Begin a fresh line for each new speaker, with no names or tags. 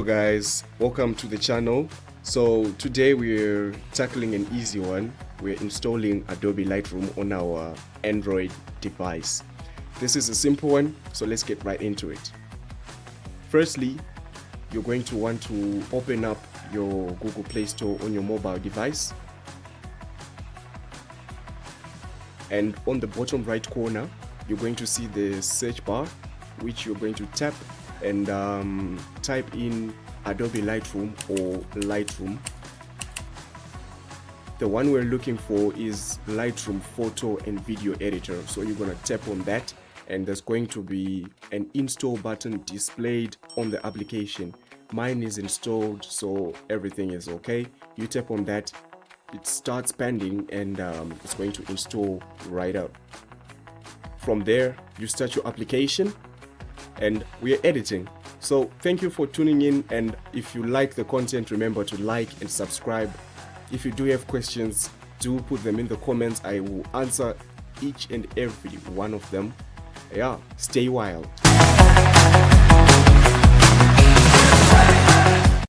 guys, welcome to the channel. So today we're tackling an easy one. We're installing Adobe Lightroom on our Android device. This is a simple one, so let's get right into it. Firstly, you're going to want to open up your Google Play Store on your mobile device, and on the bottom right corner you're going to see the search bar, which you're going to tap and type in Adobe Lightroom or Lightroom. The one we're looking for is Lightroom Photo and Video Editor, so you're gonna tap on that and there's going to be an install button displayed on the application. Mine is installed, so everything is okay. You tap on that, it starts pending, and it's going to install right up. From there you start your application and we are editing. So thank you for tuning in, and if you like the content, remember to like and subscribe. If you do have questions, do put them in the comments. I will answer each and every one of them. Yeah, stay wild.